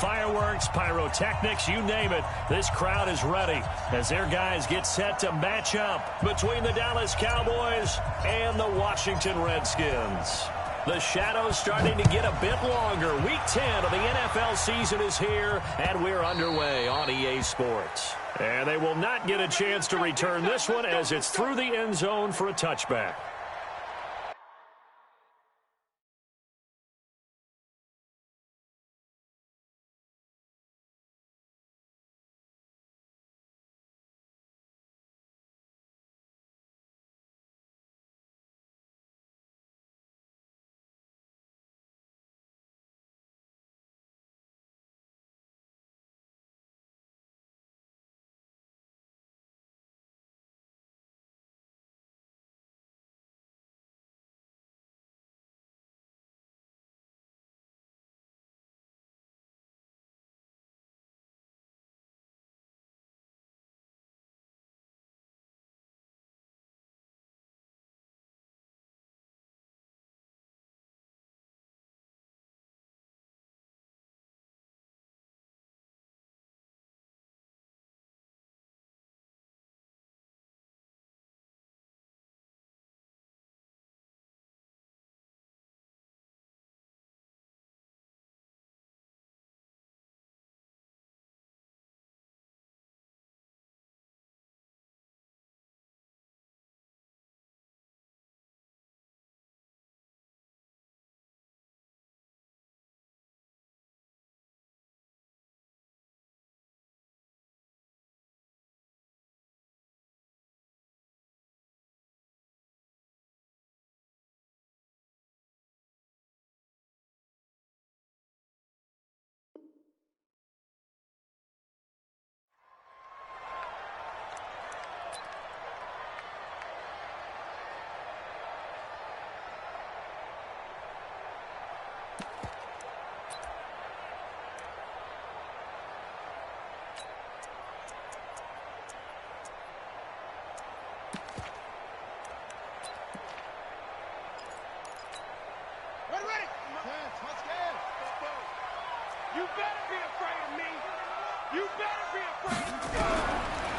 fireworks, pyrotechnics, you name it. This crowd is ready as their guys get set to match up between the Dallas Cowboys and the Washington Redskins. The shadow's starting to get a bit longer. Week 10 of the NFL season is here, and we're underway on EA Sports. And they will not get a chance to return this one as it's through the end zone for a touchback.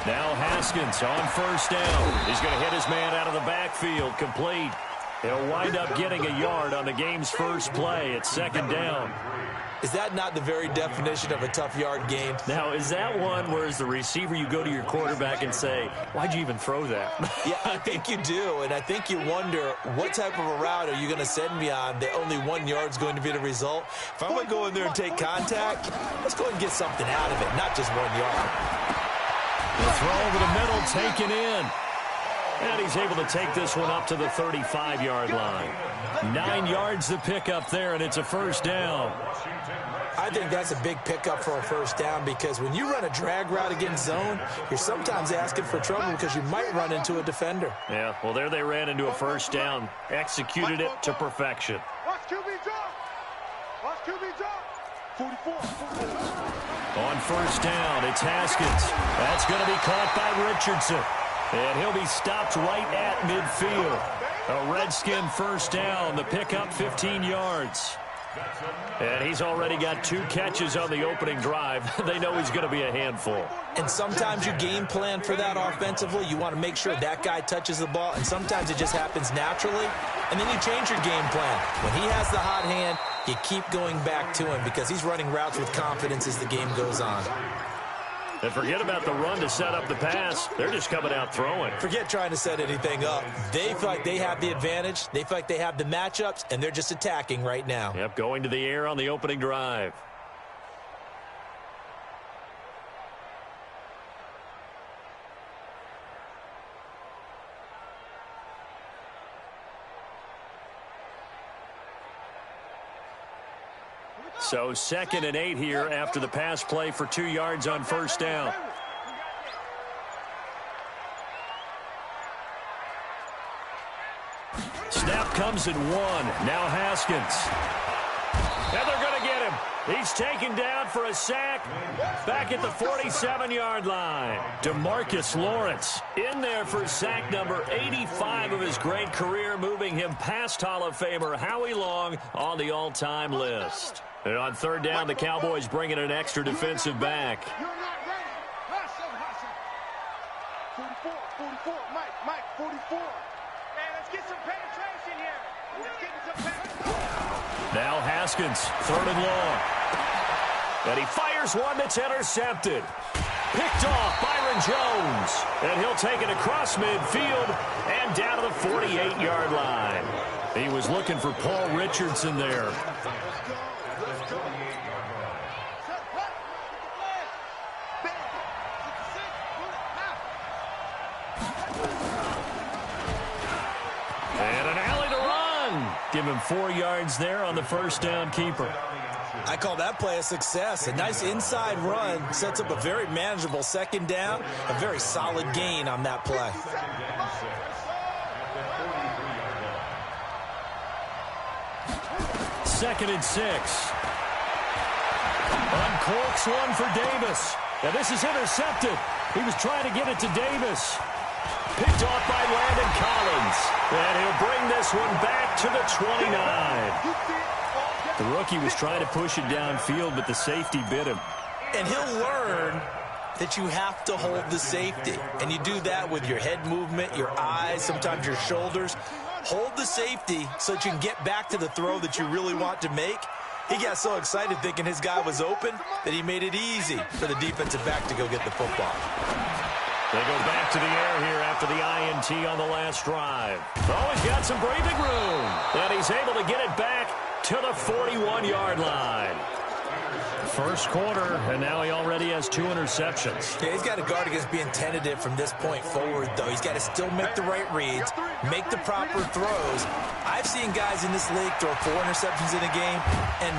Now Haskins on first down. He's going to hit his man out of the backfield, complete. He'll wind up getting a yard on the game's first play. It's second down. Is that not the very definition of a tough yard gain? Now, is that one where as the receiver you go to your quarterback and say, why'd you even throw that? Yeah, I think you do, and I think you wonder what type of a route are you going to send me on that only 1 yard's going to be the result? If I'm going to go in there and take contact, let's go ahead and get something out of it, not just 1 yard. The throw over the middle, taken in. And he's able to take this one up to the 35-yard line. 9 yards to pick up there, and it's a first down. I think that's a big pickup for a first down because when you run a drag route against zone, you're sometimes asking for trouble because you might run into a defender. Yeah, well, there they ran into a first down. Executed it to perfection. Watch QB drop. Watch QB drop. 44. On first down, it's Haskins. That's going to be caught by Richardson. And he'll be stopped right at midfield. A Redskin first down. The pickup 15 yards. And he's already got 2 catches on the opening drive. They know he's going to be a handful. And sometimes you game plan for that offensively. You want to make sure that guy touches the ball. And sometimes it just happens naturally. And then you change your game plan. When he has the hot hand, you keep going back to him because he's running routes with confidence as the game goes on. And forget about the run to set up the pass. They're just coming out throwing. Forget trying to set anything up. They feel like they have the advantage. They feel like they have the matchups, and they're just attacking right now. Yep, going to the air on the opening drive. So 2nd and 8 here after the pass play for 2 yards on first down. Snap comes in 1. Now Haskins. And they're going to get him. He's taken down for a sack back at the 47-yard line. DeMarcus Lawrence in there for sack number 85 of his great career, moving him past Hall of Famer Howie Long on the all-time list. And on third down, the Cowboys bring in an extra defensive back. You're not ready. Hustle, hustle. 44, Mike, 44. Man, let's get some penetration here. Let's get some penetration. Now Haskins, third and long. And he fires one that's intercepted. Picked off Byron Jones. And he'll take it across midfield and down to the 48-yard line. He was looking for Paul Richardson there. Give him 4 yards there on the first down keeper. I call that play a success. A nice inside run sets up a very manageable second down. A very solid gain on that play. Second and 6. Uncorks one for Davis. Now this is intercepted. He was trying to get it to Davis. Picked off by Landon Collins. And he'll bring this one back to the 29. The rookie was trying to push it downfield, but the safety bit him. And he'll learn that you have to hold the safety. And you do that with your head movement, your eyes, sometimes your shoulders. Hold the safety so that you can get back to the throw that you really want to make. He got so excited thinking his guy was open that he made it easy for the defensive back to go get the football. They go back to the air here after the INT on the last drive. Oh, he's got some breathing room. And he's able to get it back to the 41-yard line. First quarter, and now he already has 2 interceptions. Yeah, he's got to guard against being tentative from this point forward, though. He's got to still make the right reads, make the proper throws. I've seen guys in this league throw 4 interceptions in a game. And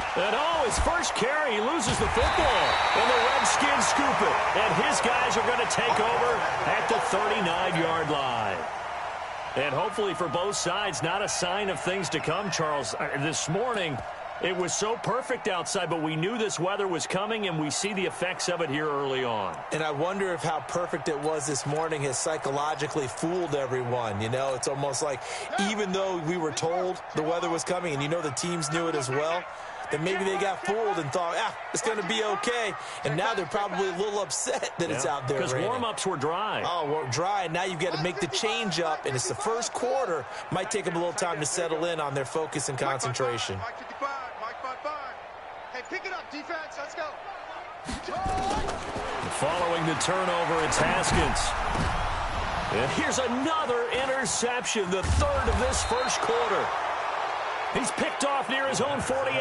his first carry, he loses the football. And the Redskins scoop it. And his guys are going to take over at the 39-yard line. And hopefully for both sides, not a sign of things to come, Charles. This morning, it was so perfect outside, but we knew this weather was coming, and we see the effects of it here early on. And I wonder if how perfect it was this morning has psychologically fooled everyone. You know, it's almost like even though we were told the weather was coming, and you know the teams knew it as well, that maybe they got fooled and thought, it's going to be okay. And now they're probably a little upset that it's out there. Because warm-ups were dry. Oh, well, dry. And now you've got to make the change up, and it's the first quarter. Might take them a little time to settle in on their focus and concentration. Hey, pick it up, defense. Let's go. Following the turnover, it's Haskins. And here's another interception, the third of this first quarter. He's picked off near his own 48,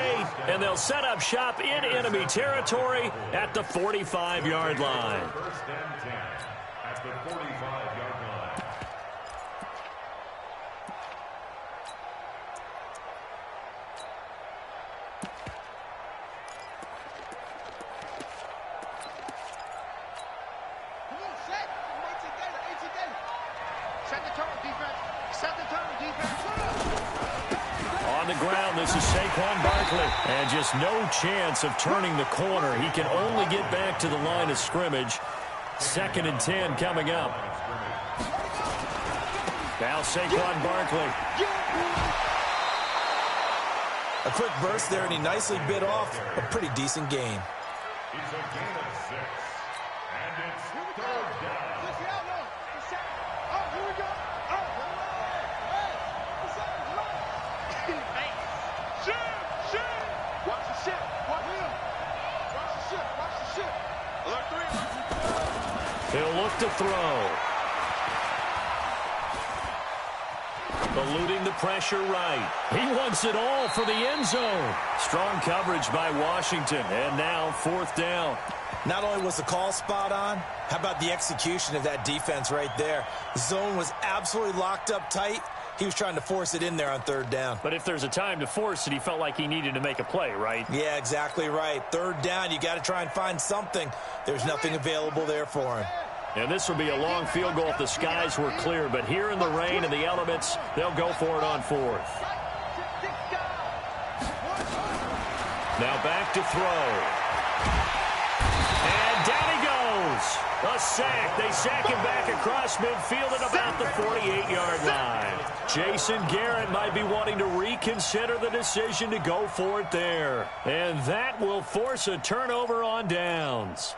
and they'll set up shop in enemy territory at the 45-yard line. First and 10 at the 45-yard line. Come on, set. Set the tone, defense. Set the tone, defense. On the ground, this is Saquon Barkley. And just no chance of turning the corner. He can only get back to the line of scrimmage. Second and 10 coming up. Now Saquon Barkley. A quick burst there, and he nicely bit off a pretty decent gain. It's a gain of 6. And it's third down. Here we go. Watch the ship. Watch him. Watch the ship. Watch the ship. Alert 3. He'll look to throw. Eluding the pressure right. He wants it all for the end zone. Strong coverage by Washington. And now fourth down. Not only was the call spot on, how about the execution of that defense right there? The zone was absolutely locked up tight. He was trying to force it in there on third down. But if there's a time to force it, he felt like he needed to make a play, right? Yeah, exactly right. Third down, you got to try and find something. There's nothing available there for him. And this will be a long field goal if the skies were clear. But here in the rain and the elements, they'll go for it on fourth. Now back to throw. And down he goes. A sack. They sack him back across midfield at about the 48-yard line. Jason Garrett might be wanting to reconsider the decision to go for it there. And that will force a turnover on downs.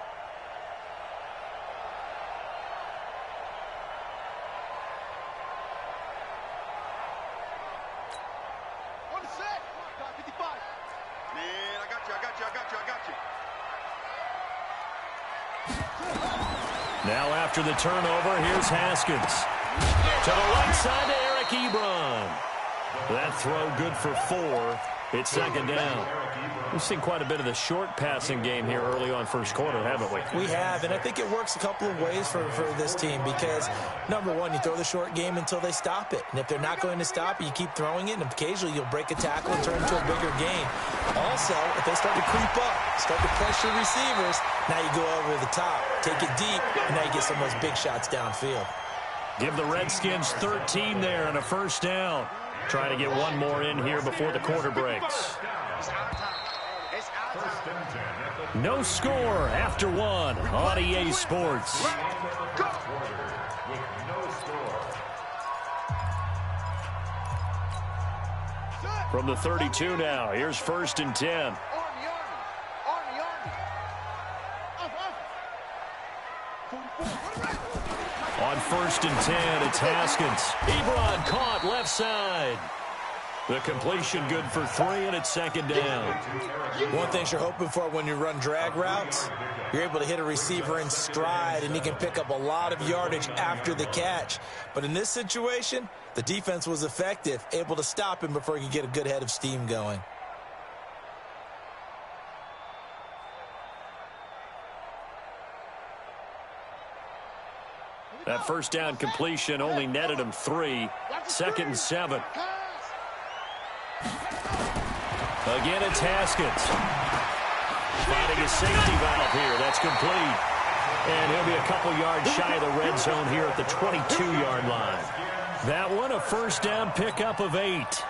On the set. 55. Man, I got you. Now after the turnover, here's Haskins. To the right side to Eric Ebron. That throw good for 4. It's second down. We've seen quite a bit of the short passing game here early on first quarter, haven't we? We have, and I think it works a couple of ways for this team because, number one, you throw the short game until they stop it. And if they're not going to stop it, you keep throwing it, and occasionally you'll break a tackle and turn into a bigger gain. Also, if they start to creep up, start to pressure receivers, now you go over the top, take it deep, and now you get some of those big shots downfield. Give the Redskins 13 there and a first down. Try to get one more in here before the quarter breaks. No score after 1 on EA Sports. From the 32 now, here's 1st and 10. On 1st and 10, it's Haskins. Ebron caught left side. The completion good for 3, and it's second down. One thing you're hoping for when you run drag routes, you're able to hit a receiver in stride, and he can pick up a lot of yardage after the catch. But in this situation, the defense was effective, able to stop him before he could get a good head of steam going. That first down completion only netted him 3. 2nd and 7. Again, it's Haskins. Finding a safety valve here. That's complete. And he'll be a couple yards shy of the red zone here at the 22-yard line. That one, a first down pickup of 8. 1st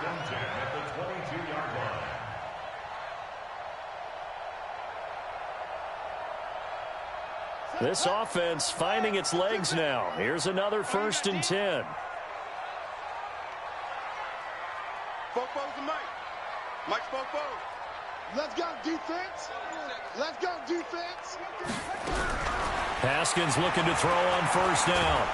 and 10 at the 22-yard line. This offense finding its legs now. Here's another 1st and 10. Fofo's the Mike. Mike's Fofo. Let's go, defense. Let's go, defense. Haskins looking to throw on 1st down.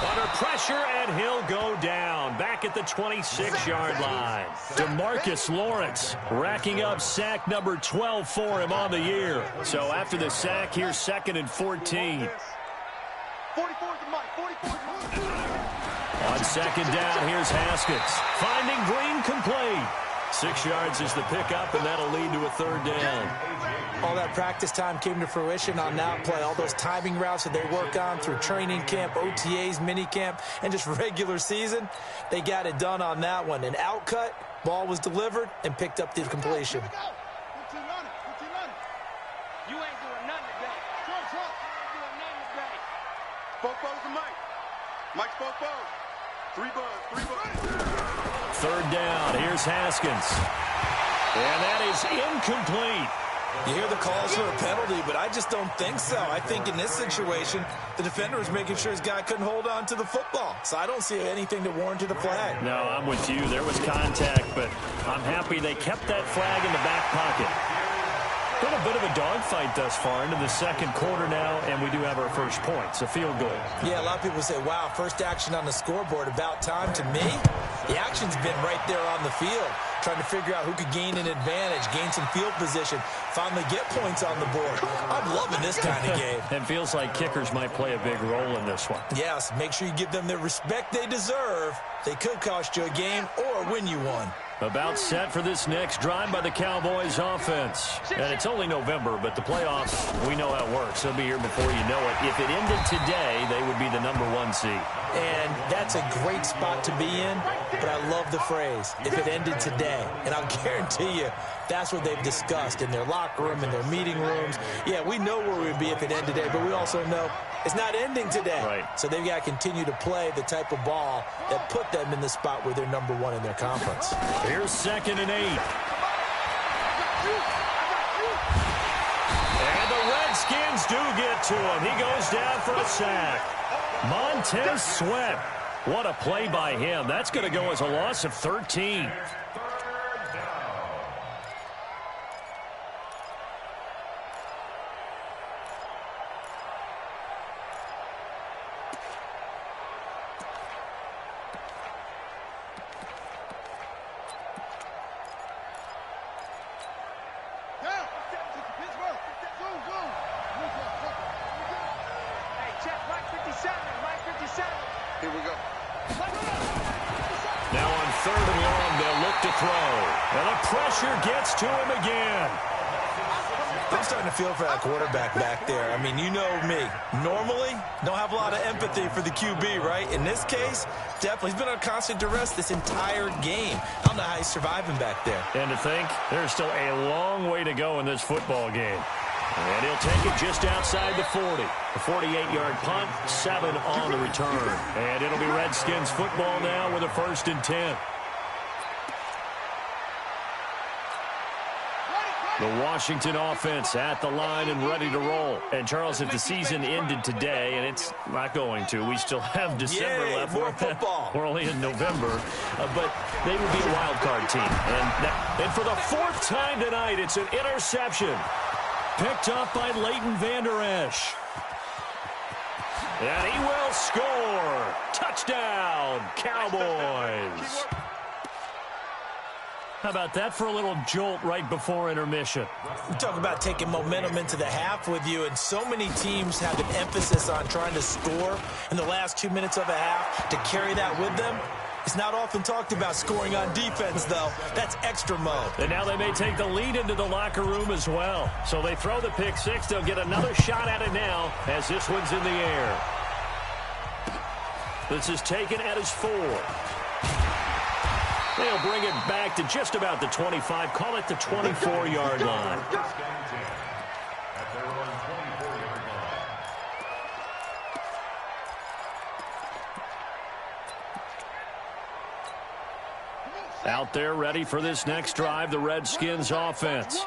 Under pressure, and he'll go down. Back at the 26-yard line. DeMarcus Lawrence racking up sack number 12 for him on the year. So after the sack, here's 2nd and 14. 44's the Mike. 44's the Mike. On 2nd down, here's Haskins. Finding Green complete. 6 yards is the pickup, and that'll lead to a 3rd down. All that practice time came to fruition on that play. All those timing routes that they work on through training camp, OTAs, minicamp, and just regular season, they got it done on that one. An outcut, ball was delivered, and picked up the completion. You ain't doing nothing today. You ain't doing nothing today. Fofo's the Mike. Mike's Fofo. 3 buds. 3rd down. Here's Haskins. And that is incomplete. You hear the calls for a penalty, but I just don't think so. I think in this situation, the defender was making sure his guy couldn't hold on to the football. So I don't see anything to warrant a flag. No, I'm with you. There was contact, but I'm happy they kept that flag in the back pocket. Been a bit of a dogfight thus far into the 2nd quarter now, and we do have our first points, a field goal. Yeah, a lot of people say, wow, first action on the scoreboard, about time. To me, the action's been right there on the field, trying to figure out who could gain an advantage, gain some field position, finally get points on the board. I'm loving this kind of game. It feels like kickers might play a big role in this one. Yes, make sure you give them the respect they deserve. They could cost you a game or win you one. About set for this next drive by the Cowboys offense. And it's only November, but the playoffs, we know how it works. They'll be here before you know it. If it ended today, they would be the #1 seed. And that's a great spot to be in, but I love the phrase, if it ended today. And I'll guarantee you, that's what they've discussed in their locker room, in their meeting rooms. Yeah, we know where we'd be if it ended today, but we also know it's not ending today. Right. So they've got to continue to play the type of ball that put them in the spot where they're #1 in their conference. Here's 2nd and 8. And the Redskins do get to him. He goes down for a sack. Montez Sweat. What a play by him. That's going to go as a loss of 13. Here we go. Now on 3rd and long, they'll look to throw. And the pressure gets to him again. I'm starting to feel for that quarterback back there. I mean, you know me. Normally, don't have a lot of empathy for the QB, right? In this case, definitely. He's been on constant duress this entire game. I don't know how he's surviving back there. And to think, there's still a long way to go in this football game. And he'll take it just outside the 40. A 48-yard punt, 7 on the return. And it'll be Redskins football now with a 1st and 10. The Washington offense at the line and ready to roll. And, Charles, if the season ended today, and it's not going to, we still have December left. More football. We're only in November. But they would be a wild card team. And for the 4th time tonight, it's an interception. Picked up by Leighton Vander Esch. And he will score. Touchdown, Cowboys. How about that for a little jolt right before intermission? We talk about taking momentum into the half with you, and so many teams have an emphasis on trying to score in the last 2 minutes of a half to carry that with them. It's not often talked about scoring on defense, though. That's extra mode. And now they may take the lead into the locker room as well. So they throw the pick six. They'll get another shot at it now as this one's in the air. This is taken at his 4. They'll bring it back to just about the 25. Call it the 24-yard line. Out there ready for this next drive, the Redskins offense.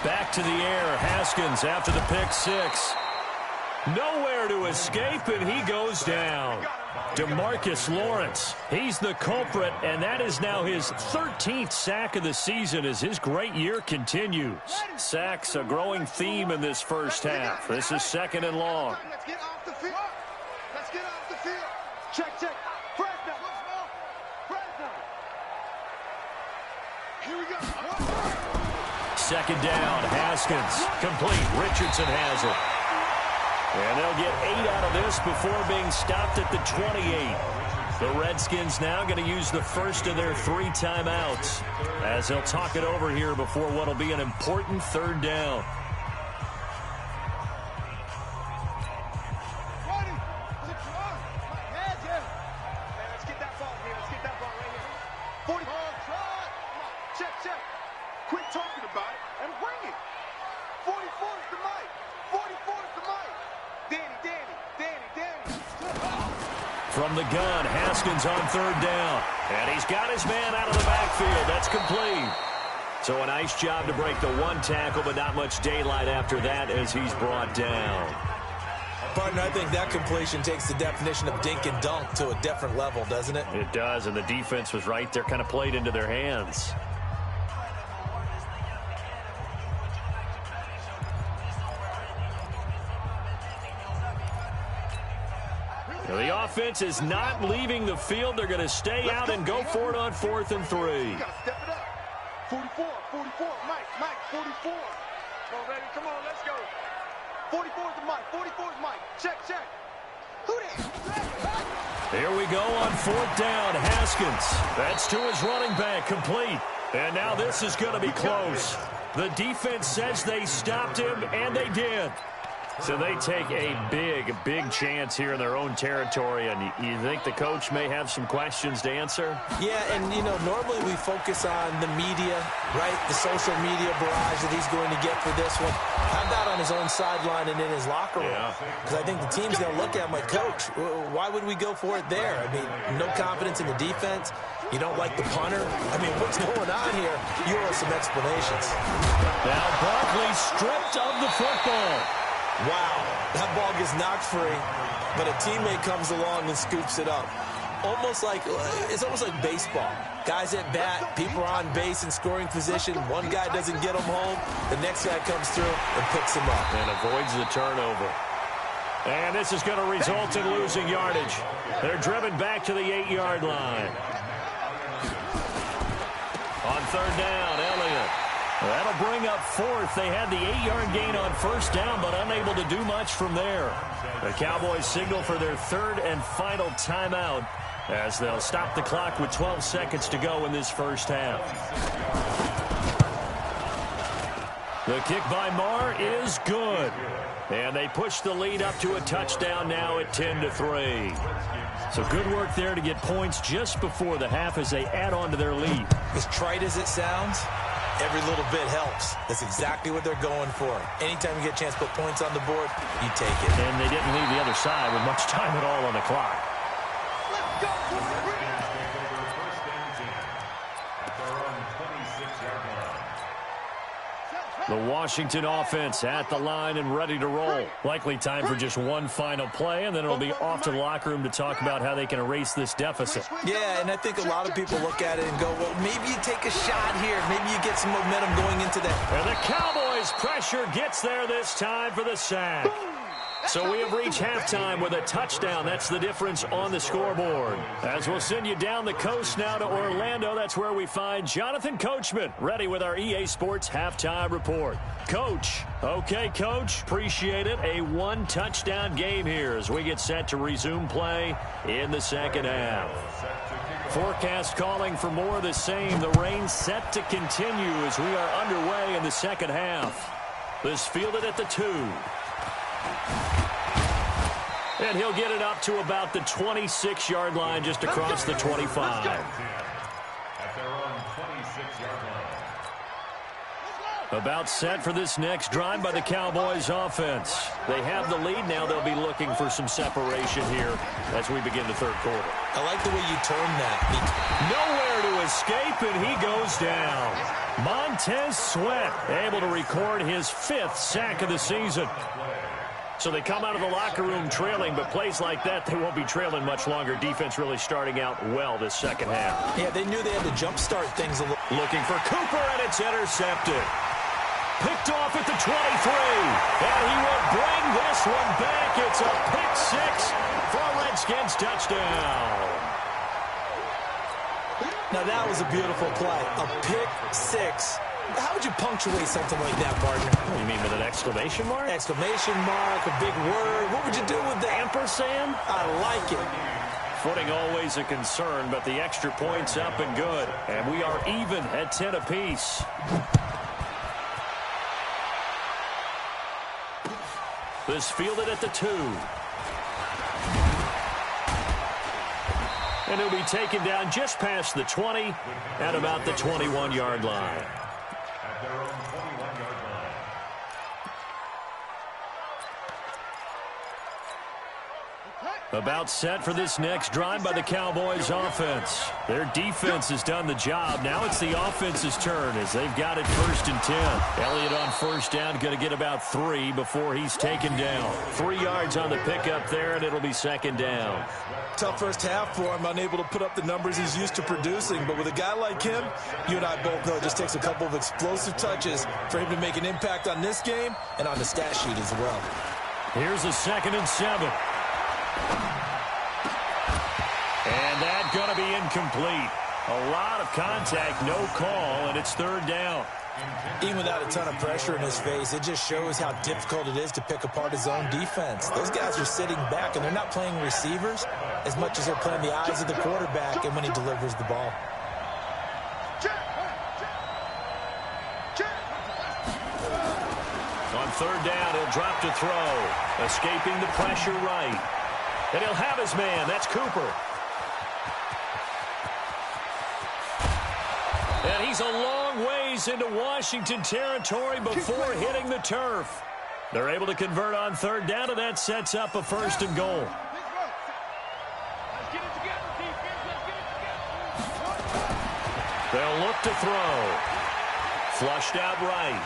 Back to the air, Haskins after the pick 6. Nowhere to escape, and he goes down. DeMarcus Lawrence, he's the culprit, and that is now his 13th sack of the season as his great year continues. Sacks, a growing theme in this first half. This is 2nd and long. Let's get off the field. Let's get off the field. Check, check. Fresno. Fresno. Here we go. 2nd down, Haskins. Complete. Richardson has it. And they'll get 8 out of this before being stopped at the 28. The Redskins now going to use the first of their 3 timeouts as they'll talk it over here before what will be an important 3rd down. Let's get that ball here. Let's get that ball right here. 40. Check, check. Quit talking about it and bring it. 44 is the mic. 44 is the mic. Danny. From the gun, Haskins on 3rd down. And he's got his man out of the backfield. That's complete. So a nice job to break the 1 tackle, but not much daylight after that as he's brought down. Partner, I think that completion takes the definition of dink and dunk to a different level, doesn't it? It does, and the defense was right there, kind of played into their hands. The offense is not leaving the field. They're going to stay out and go for it on 4th and 3. You got to step it up. 44, Mike, 44. Come on, baby, come on, let's go. 44 is the Mike, 44 is Mike. Check. Who that? Here we go on 4th down, Haskins. That's to his running back, complete. And now this is going to be close. The defense says they stopped him, and they did. So they take a big chance here in their own territory, and you think the coach may have some questions to answer? Yeah, and, normally we focus on the media, right? The social media barrage that he's going to get for this one. How about on his own sideline and in his locker room? Because I think the team's going to look at him like, Coach, why would we go for it there? I mean, no confidence in the defense. You don't like the punter? I mean, what's going on here? You owe some explanations. Now Barkley stripped of the football. Wow, that ball gets knocked free, but a teammate comes along and scoops it up. It's almost like baseball. Guys at bat, people are on base in scoring position. One guy doesn't get him home. The next guy comes through and picks him up. And avoids the turnover. And this is going to result in losing yardage. They're driven back to the 8-yard line. On third down, Elliott. That'll bring up fourth. They had the 8-yard gain on first down, but unable to do much from there. The Cowboys signal for their third and final timeout as they'll stop the clock with 12 seconds to go in this first half. The kick by Marr is good. And they push the lead up to a touchdown now at 10-3. So good work there to get points just before the half as they add on to their lead. As trite as it sounds, every little bit helps. That's exactly what they're going for. Anytime you get a chance to put points on the board, you take it. And they didn't leave the other side with much time at all on the clock. Let's go! The Washington offense at the line and ready to roll. Likely time for just one final play, and then it'll be off to the locker room to talk about how they can erase this deficit. Yeah, and I think a lot of people look at it and go, well, maybe you take a shot here. Maybe you get some momentum going into that. And the Cowboys' pressure gets there this time for the sack. So we have reached halftime with a touchdown. That's the difference on the scoreboard. As we'll send you down the coast now to Orlando, that's where we find Jonathan Coachman, ready with our EA Sports halftime report. Coach. Okay, Coach. Appreciate it. A one-touchdown game here as we get set to resume play in the second half. Forecast calling for more of the same. The rain set to continue as we are underway in the second half. This fielded at the 2. And he'll get it up to about the 26-yard line, just across the 25. At their own 26-yard line. About set for this next drive by the Cowboys offense. They have the lead now. They'll be looking for some separation here as we begin the third quarter. I like the way you turn that. Nowhere to escape, and he goes down. Montez Sweat able to record his 5th sack of the season. So they come out of the locker room trailing, but plays like that, they won't be trailing much longer. Defense really starting out well this second half. Yeah, they knew they had to jumpstart things a little. Looking for Cooper, and it's intercepted. Picked off at the 23. And he will bring this one back. It's a pick 6 for a Redskins touchdown. Now that was a beautiful play. A pick 6. How would you punctuate something like that, partner? What do you mean, with an exclamation mark? Exclamation mark, a big word. What would you do with that? Ampersand? I like it. Footing always a concern, but the extra point's up and good. And we are even at 10 apiece. This fielded at the 2. And he'll be taken down just past the 20 at about the 21-yard line. At their own 21-yard line. About set for this next drive by the Cowboys offense. Their defense has done the job. Now it's the offense's turn as they've got it 1st and 10. Elliott on first down, going to get about 3 before he's taken down. 3 yards on the pickup there, and it'll be 2nd down. Tough first half for him, unable to put up the numbers he's used to producing. But with a guy like him, you and I both know it just takes a couple of explosive touches for him to make an impact on this game and on the stat sheet as well. Here's a 2nd and 7. And that's going to be incomplete. A lot of contact, no call, and it's 3rd down. Even without a ton of pressure in his face, it just shows how difficult it is to pick apart his own defense. Those guys are sitting back, and they're not playing receivers as much as they're playing the eyes of the quarterback and when he delivers the ball. On third down, he'll drop to throw. Escaping the pressure right. And he'll have his man. That's Cooper. And he's a long ways into Washington territory before hitting the turf. They're able to convert on third down, and that sets up a 1st and goal. They'll look to throw. Flushed out right.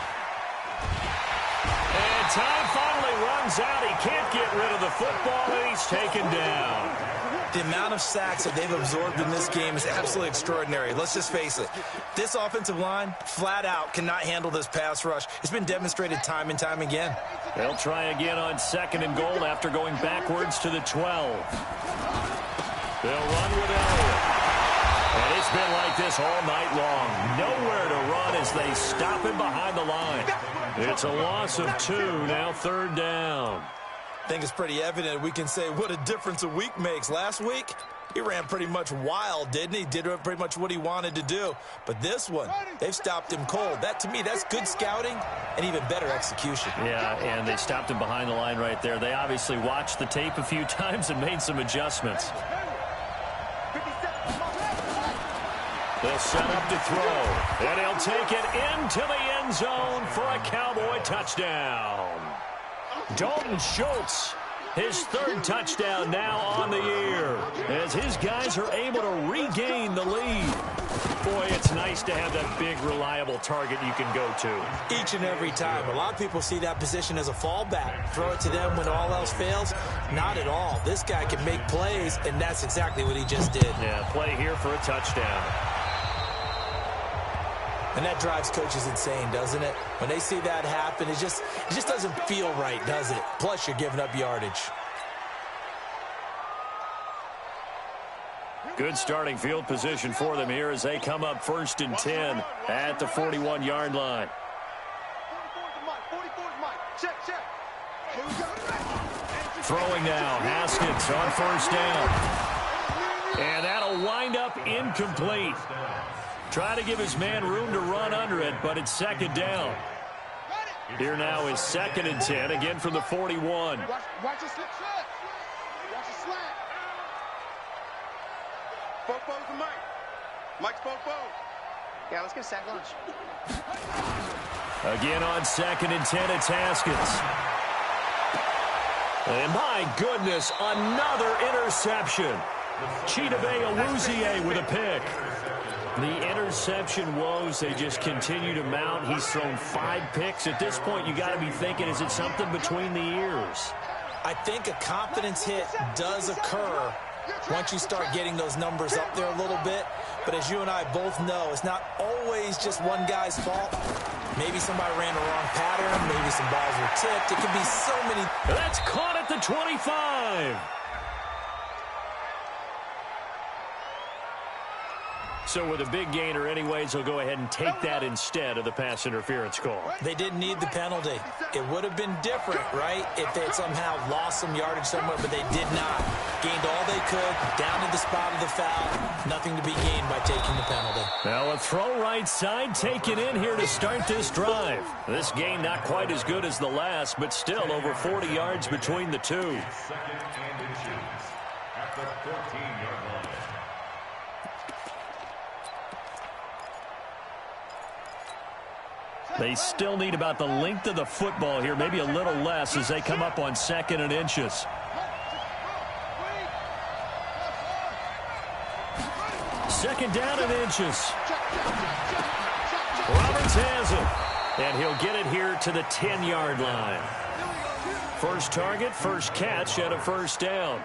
And time finally runs out. He can't get rid of the football, and he's taken down. The amount of sacks that they've absorbed in this game is absolutely extraordinary. Let's just face it. This offensive line, flat out, cannot handle this pass rush. It's been demonstrated time and time again. They'll try again on 2nd and goal after going backwards to the 12. They'll run with Elliott. And it's been like this all night long. Nowhere to run as they stop him behind the line. It's a loss of 2, now 3rd down. I think it's pretty evident we can say what a difference a week makes. Last week, he ran pretty much wild, didn't he? Did pretty much what he wanted to do. But this one, they've stopped him cold. That, to me, that's good scouting and even better execution. Yeah, and they stopped him behind the line right there. They obviously watched the tape a few times and made some adjustments. They'll set up to throw, and he'll take it into the end zone for a Cowboy touchdown. Dalton Schultz, his 3rd touchdown now on the year, as his guys are able to regain the lead. Boy, it's nice to have that big, reliable target you can go to. Each and every time. A lot of people see that position as a fallback. Throw it to them when all else fails. Not at all. This guy can make plays, and that's exactly what he just did. Yeah, play here for a touchdown. And that drives coaches insane, doesn't it? When they see that happen, it just doesn't feel right, does it? Plus, you're giving up yardage. Good starting field position for them here as they come up 1st and 10 at the 41-yard line. Throwing now, Haskins on 1st down. And that'll wind up incomplete. Try to give his man room to run under it, but it's 2nd down. Here now is 2nd and 10, again from the 41. Watch your slip. Watch your slant. Fofo's the Mike. Mike's Fofo. Yeah, let's get a sack lunch. Again on 2nd and 10, it's Haskins. And my goodness, another interception. Chidobe Awuzie with a pick. The interception woes, they just continue to mount. He's thrown 5 picks. At this point, you got to be thinking, is it something between the ears? I think a confidence hit does occur once you start getting those numbers up there a little bit. But as you and I both know, it's not always just one guy's fault. Maybe somebody ran the wrong pattern. Maybe some balls were tipped. It can be so many. That's caught at the 25. So with a big gainer anyways, they'll go ahead and take that instead of the pass interference call. They didn't need the penalty. It would have been different, right, if they had somehow lost some yardage somewhere, but they did not. Gained all they could, down to the spot of the foul. Nothing to be gained by taking the penalty. Now a throw right side taken in here to start this drive. This game not quite as good as the last, but still over 40 yards between the two. 2nd and inches at the 14-yard line. They still need about the length of the football here, maybe a little less as they come up on 2nd and inches. Second down and inches. Roberts has it, and he'll get it here to the 10-yard line. First target, first catch at a 1st down.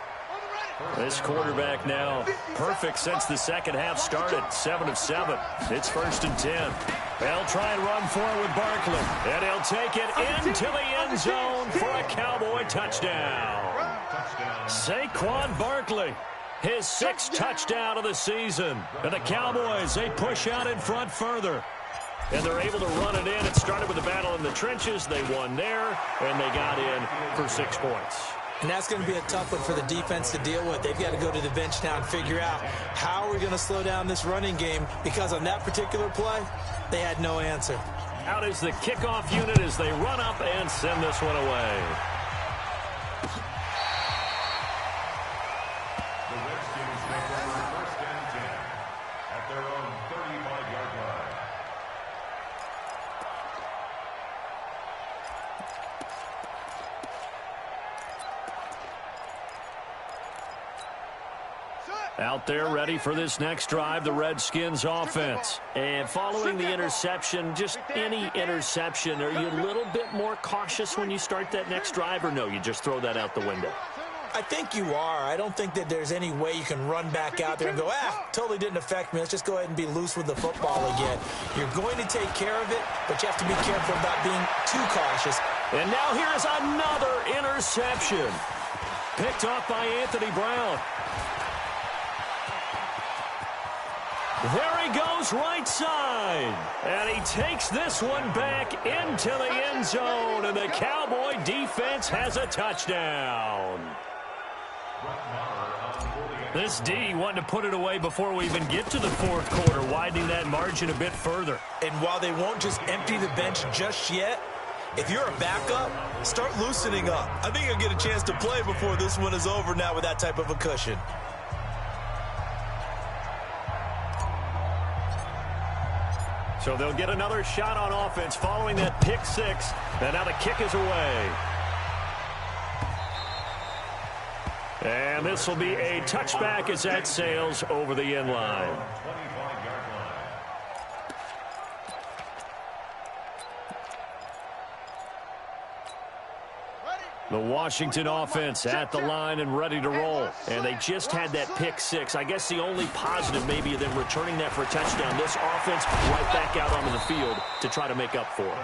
This quarterback now perfect since the second half started. 7 of 7. It's 1st and 10. They'll try and run for it with Barkley. And he'll take it into the end zone for a Cowboy touchdown. Saquon Barkley, his 6th touchdown of the season. And the Cowboys, they push out in front further. And they're able to run it in. It started with a battle in the trenches. They won there, and they got in for 6 points. And that's going to be a tough one for the defense to deal with. They've got to go to the bench now and figure out how are we going to slow down this running game, because on that particular play, they had no answer. Out is the kickoff unit as they run up and send this one away. The Redskins take over 1st and 10 at their own 35-yard line. Out there ready for this next drive, the Redskins offense. And following the interception, just any interception, are you a little bit more cautious when you start that next drive, or no, you just throw that out the window? I think you are. I don't think that there's any way you can run back out there and go, totally didn't affect me. Let's just go ahead and be loose with the football again. You're going to take care of it, but you have to be careful about being too cautious. And now here's another interception. Picked off by Anthony Brown. There he goes right side. And he takes this one back into the end zone. And the Cowboy defense has a touchdown. This D wanted to put it away before we even get to the fourth quarter, widening that margin a bit further. And while they won't just empty the bench just yet, if you're a backup, start loosening up. I think you'll get a chance to play before this one is over now with that type of a cushion. So they'll get another shot on offense following that pick six. And now the kick is away. And this will be a touchback as that sails over the end line. The Washington offense at the line and ready to roll. And they just had that pick six. I guess the only positive maybe of them returning that for a touchdown. This offense right back out onto the field to try to make up for it.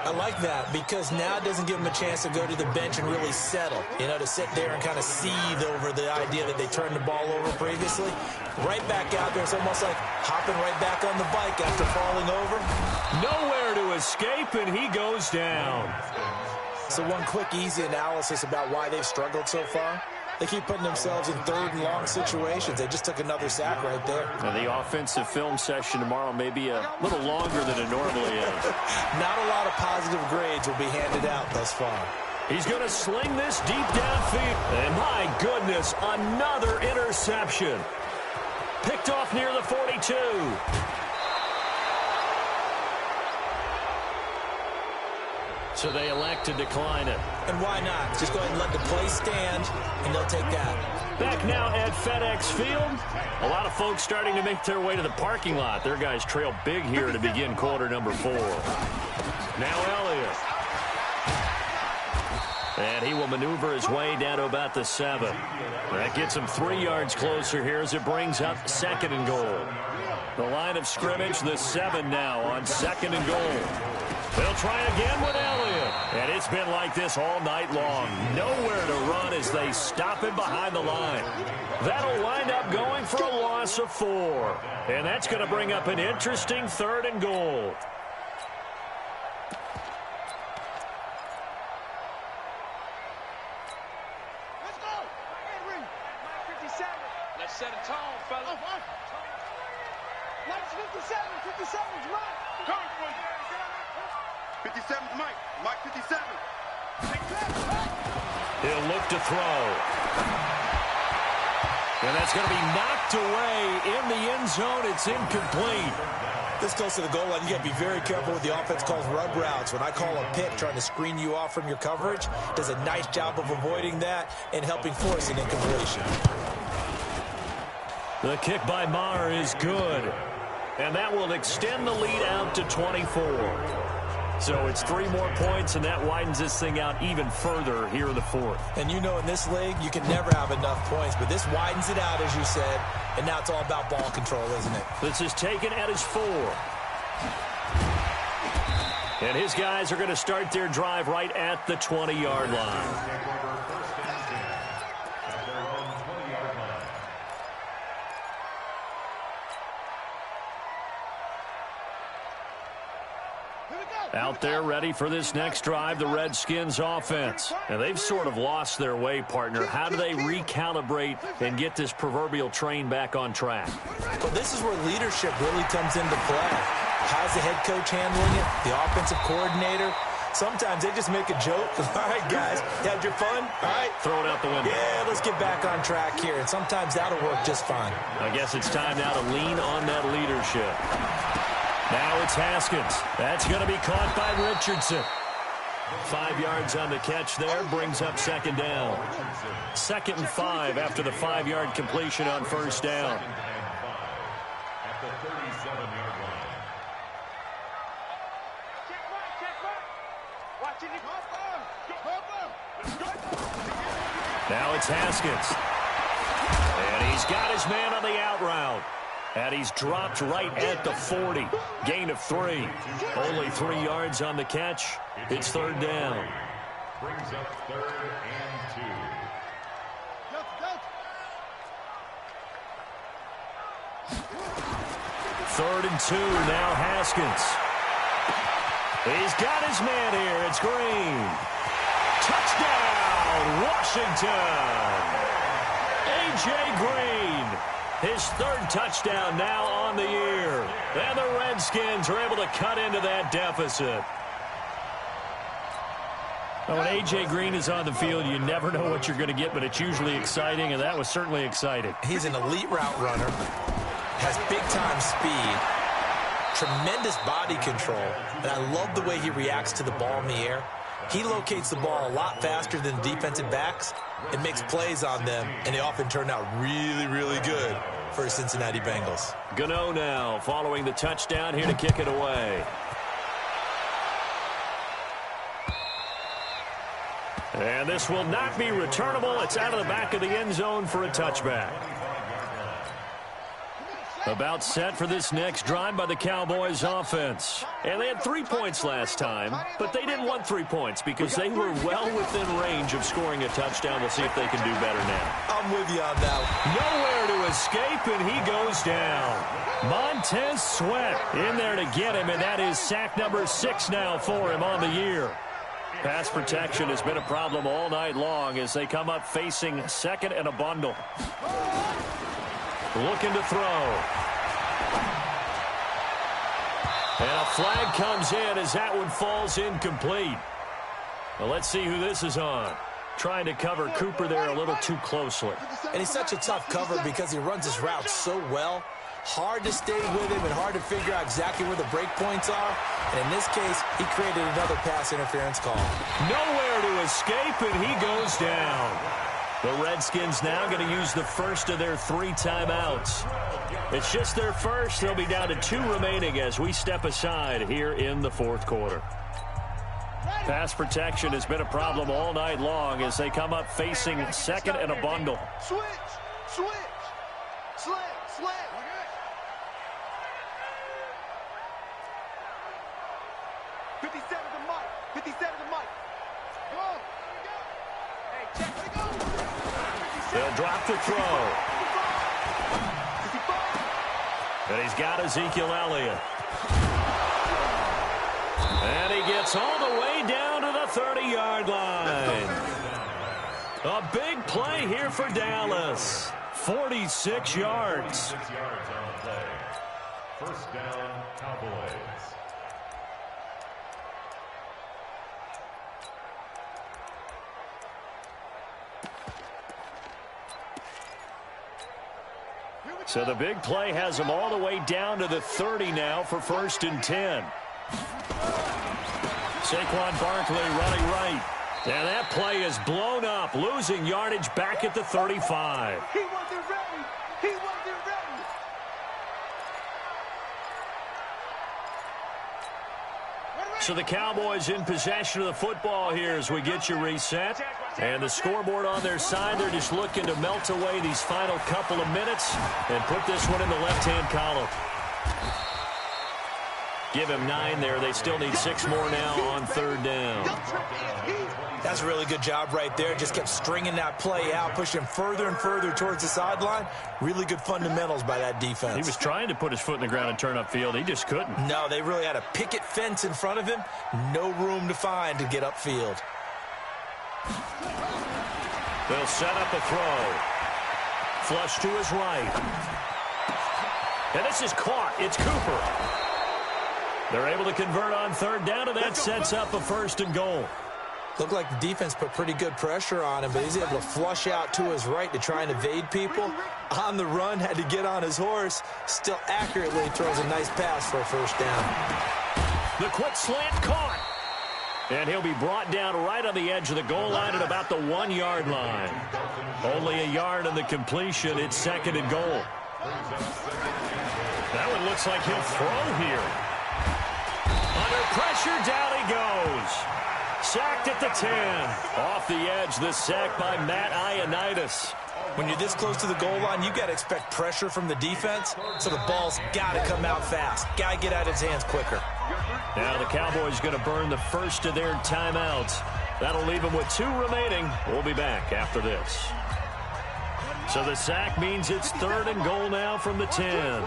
I like that because now it doesn't give them a chance to go to the bench and really settle. You know, to sit there and kind of seethe over the idea that they turned the ball over previously. Right back out there, it's almost like hopping right back on the bike after falling over. Nowhere to escape, and he goes down. So one quick, easy analysis about why they've struggled so far. They keep putting themselves in third and long situations. They just took another sack right there. Now the offensive film session tomorrow may be a little longer than it normally is. Not a lot of positive grades will be handed out thus far. He's going to sling this deep downfield. And my goodness, another interception. Picked off near the 42. So they elect to decline it. And why not? Just go ahead and let the play stand, and they'll take that. Back now at FedEx Field. A lot of folks starting to make their way to the parking lot. Their guys trail big here to begin quarter number 4. Now Elliott. And he will maneuver his way down to about the 7. That gets him 3 yards closer here as it brings up 2nd and goal. The line of scrimmage, the 7 now on 2nd and goal. They'll try again with Elliott. And it's been like this all night long. Nowhere to run as they stop him behind the line. That'll wind up going for a loss of 4. And that's going to bring up an interesting 3rd and goal. Let's go. Henry. 57. Let's set a tone, fella. Mike's 57. 57's Mike. Coming for you. 57's Mike. Mike 57. He'll look to throw. And that's going to be knocked away in the end zone. It's incomplete. This close to the goal line, you got to be very careful with the offense calls rub routes. When I call a pick trying to screen you off from your coverage, does a nice job of avoiding that and helping force an incompletion. The kick by Maher is good. And that will extend the lead out to 24. So it's 3 more points, and that widens this thing out even further here in the 4th. And you know in this league, you can never have enough points, but this widens it out, as you said, and now it's all about ball control, isn't it? This is taken at his 4. And his guys are going to start their drive right at the 20-yard line. Out there ready for this next drive, the Redskins offense. And they've sort of lost their way, partner. How do they recalibrate and get this proverbial train back on track? Well, this is where leadership really comes into play. How's the head coach handling it? The offensive coordinator? Sometimes they just make a joke. All right, guys, you had your fun? All right. Throw it out the window. Yeah, let's get back on track here. And sometimes that'll work just fine. I guess it's time now to lean on that leadership. Now it's Haskins. That's going to be caught by Richardson. 5 yards on the catch there, brings up second down. 2nd and 5 after the 5-yard completion on first down. At the 37-yard line. Now it's Haskins. And he's got his man on the out route. And he's dropped right at the 40. Gain of 3. Only 3 yards on the catch. It's third down. Brings up 3rd and 2. Third and 2, now Haskins. He's got his man here. It's Green. Touchdown, Washington. A.J. Green. His 3rd touchdown now on the year. And the Redskins are able to cut into that deficit. When A.J. Green is on the field, you never know what you're going to get, but it's usually exciting, and that was certainly exciting. He's an elite route runner, has big-time speed, tremendous body control, and I love the way he reacts to the ball in the air. He locates the ball a lot faster than the defensive backs and makes plays on them, and they often turn out really, really good for the Cincinnati Bengals. Gano now following the touchdown here to kick it away. And this will not be returnable. It's out of the back of the end zone for a touchback. About set for this next drive by the Cowboys offense. And they had 3 points last time, but they didn't want 3 points because they were well within range of scoring a touchdown. We'll see if they can do better now. I'm with you on that. Nowhere to escape, and he goes down. Montez Sweat in there to get him, and that is sack number 6 now for him on the year. Pass protection has been a problem all night long as they come up facing 2nd and a bundle. Looking to throw. And a flag comes in as that one falls incomplete. Well, let's see who this is on. Trying to cover Cooper there a little too closely. And he's such a tough cover because he runs his route so well. Hard to stay with him and hard to figure out exactly where the break points are. And in this case, he created another pass interference call. Nowhere to escape, and he goes down. The Redskins now going to use the first of their 3 timeouts. It's just their first. They'll be down to 2 remaining as we step aside here in the 4th quarter. Pass protection has been a problem all night long as they come up facing 2nd and a bundle. Switch, slant. 57 to Mike. 57 to Mike. Go. Hey, check. Let it go. They'll drop the throw. And he's got Ezekiel Elliott. And he gets all the way down to the 30-yard line. A big play here for Dallas. 46 yards. 6 yards on the play. First down, Cowboys. So the big play has them all the way down to the 30 now for 1st and 10. Saquon Barkley running right. And that play is blown up, losing yardage back at the 35. He wasn't ready. He wasn't ready. So the Cowboys in possession of the football here as we get you reset. And the scoreboard on their side, they're just looking to melt away these final couple of minutes and put this one in the left-hand column. Give him 9 there. They still need 6 more now on 3rd down. That's a really good job right there. Just kept stringing that play out, pushing further and further towards the sideline. Really good fundamentals by that defense. He was trying to put his foot in the ground and turn upfield. He just couldn't. No, they really had a picket fence in front of him. No room to find to get upfield. They'll set up a throw. Flush to his right. And this is caught. It's Cooper. They're able to convert on third down, and that sets up a 1st and goal. Looked like the defense put pretty good pressure on him, but he's able to flush out to his right to try and evade people. On the run, had to get on his horse. Still accurately throws a nice pass for a 1st down. The quick slant caught. And he'll be brought down right on the edge of the goal line at about the 1-yard line. Only a yard on the completion. It's 2nd and goal. That one looks like he'll throw here. Under pressure, down he goes. Sacked at the 10. Off the edge, the sack by Matt Ioannidis. When you're this close to the goal line, you got to expect pressure from the defense, so the ball's got to come out fast. Got to get out of his hands quicker. Now the Cowboys going to burn the first of their timeouts. That'll leave them with 2 remaining. We'll be back after this. So the sack means it's 3rd and goal now from the 10.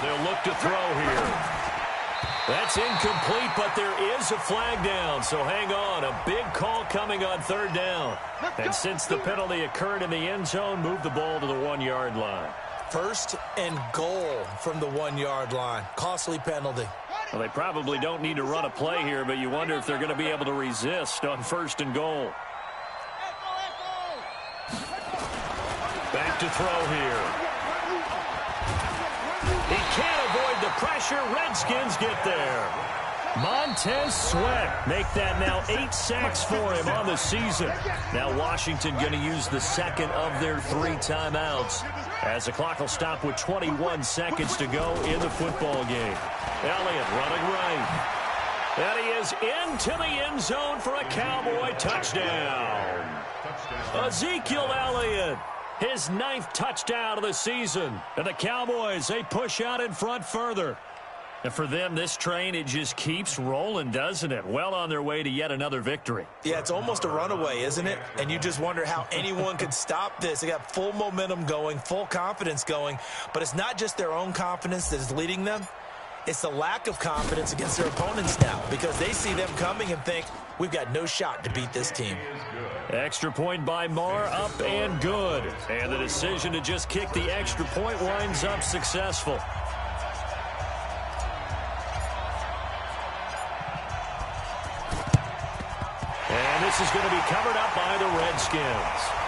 They'll look to throw here. That's incomplete, but there is a flag down, so hang on. A big call coming on 3rd down. And since the penalty occurred in the end zone, move the ball to the 1-yard line. 1st and goal from the 1-yard line. Costly penalty. Well, they probably don't need to run a play here, but you wonder if they're going to be able to resist on 1st and goal. Back to throw here. He can't avoid the pressure. Redskins get there. Montez Sweat make that now 8 sacks for him on the season. Now Washington going to use the 2nd of their 3 timeouts as the clock will stop with 21 seconds to go in the football game. Elliott running right. And he is into the end zone for a Cowboy touchdown. Ezekiel Elliott. His 9th touchdown of the season. And the Cowboys, they push out in front further. And for them, this train, it just keeps rolling, doesn't it? Well on their way to yet another victory. Yeah, it's almost a runaway, isn't it? And you just wonder how anyone could stop this. They got full momentum going, full confidence going. But it's not just their own confidence that is leading them. It's the lack of confidence against their opponents now, because they see them coming and think, we've got no shot to beat this team. Extra point by Marr, up and good. And the decision to just kick the extra point winds up successful. And this is going to be covered up by the Redskins.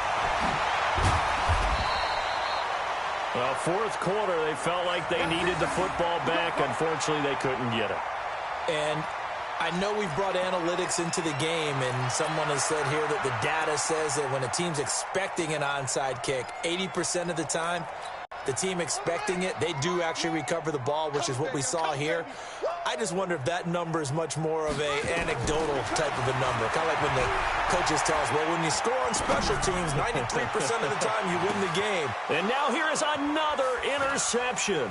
Well, 4th quarter, they felt like they needed the football back. Unfortunately, they couldn't get it. And I know we've brought analytics into the game, and someone has said here that the data says that when a team's expecting an onside kick, 80% of the time, the team expecting it, they do actually recover the ball, which is what we saw here. I just wonder if that number is much more of an anecdotal type of a number. Kind of like when the coaches tell us, well, when you score on special teams, 93% of the time you win the game. And now here is another interception.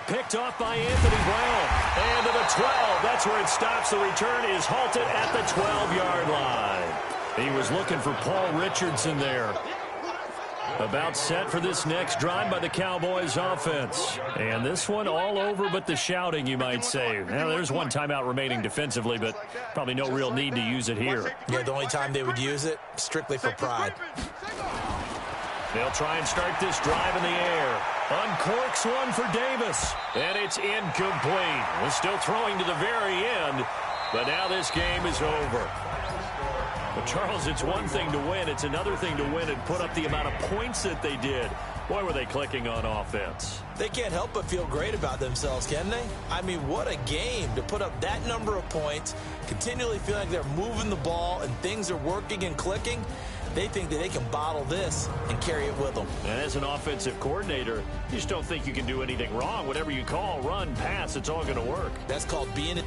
Picked off by Anthony Brown. And to the 12. That's where it stops. The return is halted at the 12-yard line. He was looking for Paul Richardson there. About set for this next drive by the Cowboys offense. And this one all over but the shouting, you might say. Now, there's one timeout remaining defensively, but probably no real need to use it here. Yeah, the only time they would use it, strictly for pride. They'll try and start this drive in the air. Uncorks one for Davis. And it's incomplete. We're still throwing to the very end, but now this game is over. But, Charles, it's one thing to win. It's another thing to win and put up the amount of points that they did. Boy, were they clicking on offense. They can't help but feel great about themselves, can they? I mean, what a game to put up that number of points, continually feel like they're moving the ball and things are working and clicking. They think that they can bottle this and carry it with them. And as an offensive coordinator, you just don't think you can do anything wrong. Whatever you call, run, pass, it's all going to work. That's called being...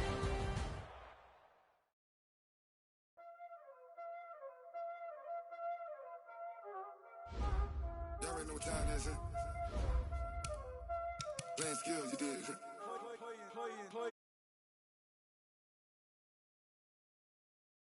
Y'all already know what time it is, huh? Playing skills, you did.